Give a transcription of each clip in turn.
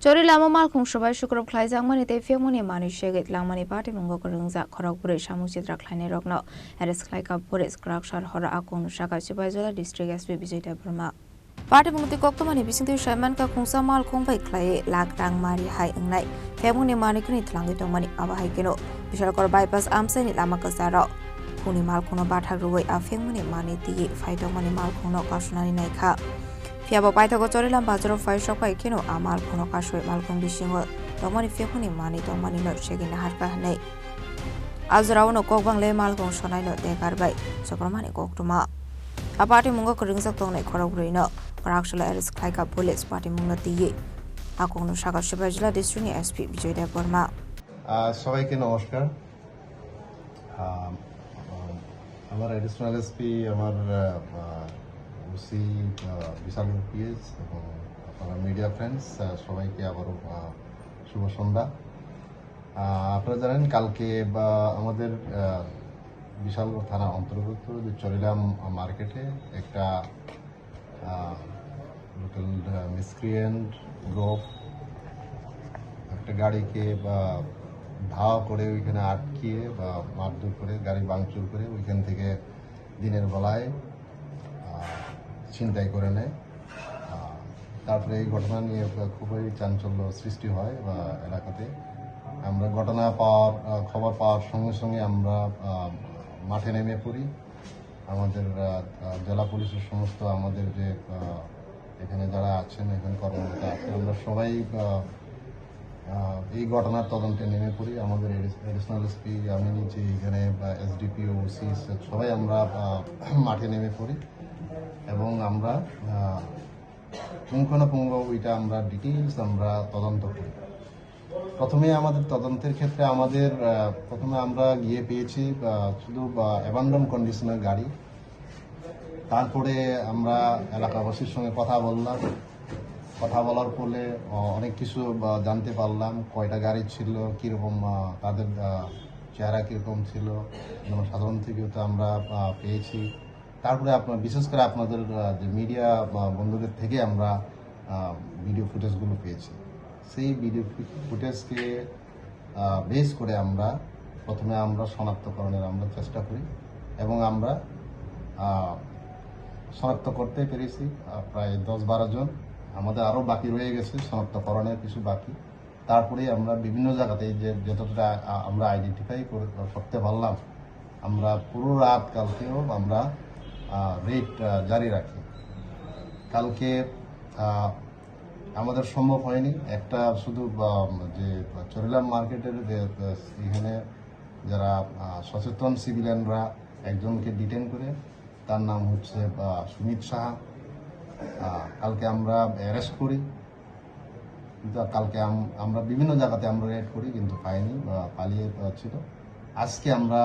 Chori lama malkhung sabai shukrab khlai jangmani te fiamoni mani shegit langmani party mungo korungja khorokpuri samuchitra khlaine rokno ares khlai ka pores kraksar hora akong shaka sibajola district SP Bijay Burma party mungti koktomani bisingti shaiman ka khungsa malkhung bai khlai lak rang mari hai angnai fiamoni mani kuni thlangi tongmani aba hai keno bishalkor bypass amsani lama kasaro khuni malkhungno bathak ruwai afengmani mani ti faitongmani malkhungno kasunani naikha Fiaba paithago chorilam bazaro fai shopai keno amal khono kasoi malkhung bisingo tomani fekuni mani tomani no chegina harka hanai azrawo no kokbang le malkhung sonai no dekarbai sopromani koktuma apati mungo kuringsak tongnai khorogrino parakshla eris khaika police party mungo tiye akong no shaka shibajla district ni SP Bijay Burma সবাইকে নমস্কার আমার additional SP আমার OC বিশাল PS এবং আপনারা media friends সবাইকে আবারও শুভ সন্ধ্যা আপনারা জানেন কালকে আমাদের বিশালগড় থানা অন্তর্গত যে চরিলাম মার্কেটে একটা লোকাল মিসক্রিয়েন্ট গ্রুপ একটা গাড়িকে ধাওয়া করে ওইখানে আটকিয়ে বা মারধর করে গাড়ি ভাঙচুর করে ওইখান থেকে দিনের বেলায় ছিনতাই করে নেয় তারপরে এই ঘটনা নিয়ে খুবই চাঞ্চল্য সৃষ্টি হয় বা এলাকাতে আমরা খবর পাওয়ার সঙ্গে সঙ্গে আমরা মাঠে নেমে পড়ি আমাদের জেলা পুলিশের সমস্ত আমাদের যে এখানে যারা আছেন এখানে কর্মরত আছেন আমরা সবাই এই ঘটনার তদন্তে নেমে পড়ি আমাদের অ্যাডিশনাল এসপি আমি নিজে এখানে এসডিপিও ওসি সবাই আমরা মাঠে নেমে পড়ি এবং আমরা পুঙ্খানুপুঙ্খ ওইটা আমরা ডিটেইলস আমরা তদন্ত করি প্রথমে আমাদের তদন্তের ক্ষেত্রে প্রথমে আমরা গিয়ে পেয়েছি শুধু অ্যাবান্ডন কন্ডিশনের গাড়ি তারপরে আমরা এলাকাবাসীর সঙ্গে কথা বলার ফলে অনেক কিছু জানতে পারলাম কয়টা গাড়ি ছিল কীরকম তাদের চেহারা কীরকম ছিল সাধারণ থেকেও তো আমরা পেয়েছি তারপরে বিশেষ করে আপনাদের যে মিডিয়া বন্ধুদের থেকে আমরা ভিডিও ফুটেজগুলো পেয়েছি সেই ভিডিও ফুটেজকে বেস করে প্রথমে আমরা শনাক্তকরণের আমরা চেষ্টা করি এবং আমরা শনাক্ত করতে পেরেছি প্রায় 10-12 জন আমাদের আরও বাকি রয়ে গেছে শনাক্তকরণের কিছু বাকি তারপরে আমরা বিভিন্ন জায়গাতে যে যতটা আমরা আইডেন্টিফাই করতে পারলাম আমরা পুরো রাত কালকেও আমরা রেড জারি রাখি কালকে আমাদের সম্ভব হয়নি একটা শুধু যে চরিলাম মার্কেটের এখানে যারা সচেতন সিভিলিয়ানরা একজনকে ডিটেন করে তার নাম হচ্ছে সুমিত সাহা কালকে আমরা অ্যারেস্ট করি কিন্তু কালকে আমরা বিভিন্ন জায়গাতে আমরা রেড করি কিন্তু পাইনি পালিয়ে ছিল আজকে আমরা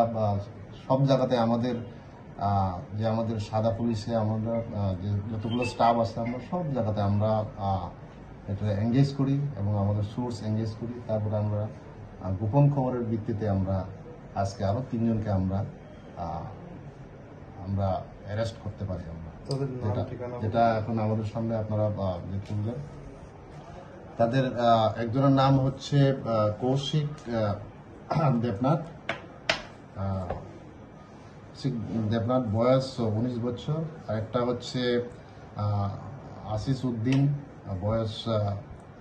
সব জায়গাতে আমাদের সাদা পুলিশে আমরা যে যতগুলো স্টাফ আছে আমরা সব জায়গাতে আমরা এটা এঙ্গেজ করি এবং আমাদের সোর্স এঙ্গেজ করি তারপরে আমরা গোপন খবরের ভিত্তিতে আমরা আজকে আরও 3 জনকে আমরা অ্যারেস্ট করতে পারি যেটা এখন আমাদের সামনে আপনারা দেখতে পেলেন তাদের একজনের নাম হচ্ছে কৌশিক দেবনাথ বয়স 19 বছর আরেকটা হচ্ছে আশিস উদ্দিন বয়স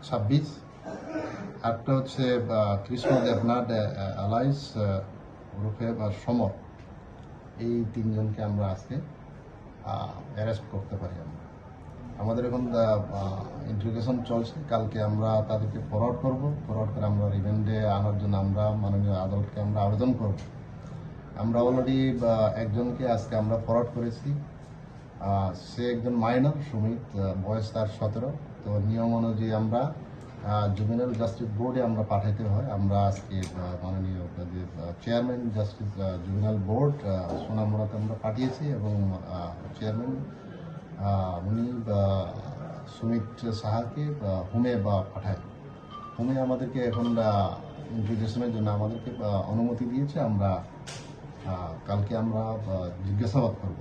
26 আরেকটা হচ্ছে কৃষ্ণ দেবনাথ আলাইস ওরফে সমর এই 3 জনকে আমরা আজকে অ্যারেস্ট করতে পারি আমাদের এখন ইন্টারোগেশন চলছে কালকে আমরা তাদেরকে ফরওয়ার্ড করে আমরা রিমান্ডে আনার জন্য আমরা মাননীয় আদালতকে আমরা আবেদন করব আমরা অলরেডি একজনকে আজকে আমরা ফরওয়ার্ড করেছি সে একজন মাইনর সুমিত বয়স তার 17 তো নিয়ম অনুযায়ী আমরা জুভেনাইল জাস্টিস বোর্ডে আমরা পাঠাইতে হয় আমরা আজকে মাননীয় যে চেয়ারম্যান জাস্টিস জুভেনাইল বোর্ড সোনামুড়াতে আমরা পাঠিয়েছি এবং চেয়ারম্যান উনি সুমিত সাহাকে হোমে পাঠায় হোমে আমাদেরকে এখন ইন্টারোগেশনের জন্য আমাদেরকে অনুমতি দিয়েছে আমরা কালকে আমরা জিজ্ঞাসাবাদ করব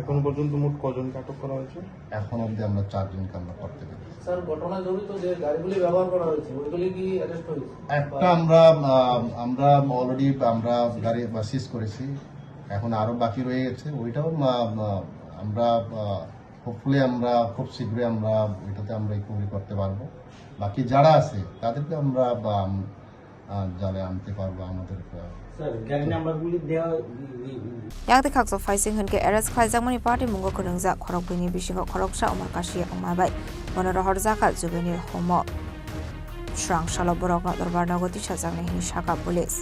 এখন পর্যন্ত মোট কজনকে আটক করা হয়েছে? এখন অবধি আমরা 4 জনকে আমরা করতে পেরেছি। স্যার, ঘটনায় জড়িত যে গাড়িগুলি ব্যবহার করা হয়েছে ওইগুলি কি অ্যারেস্ট হয়েছে? একটা আমরা অলরেডি আমরা গাড়ি সিজ করেছি, এখন আরো বাকি রয়ে গেছে, ওইটাও আমরা হোপফুলি আমরা খুব শীঘ্রই আমরা ওইটাতে আমরা রিকভারি করতে পারবো। বাকি যারা আছে তাদেরকে আমরা জালে আনতে পারবো আমাদের। Yang khak so fai sing hun ke arrest khlai jang mani party mungo kurung ja khorok bini bisingo khorok sa omar kashi omar bai monoro hor jaka jubeni homo shrang shalo borok na darbar nagoti sajang ni shaka police.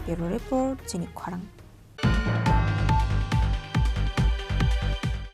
Bureau report Jinik Kharang.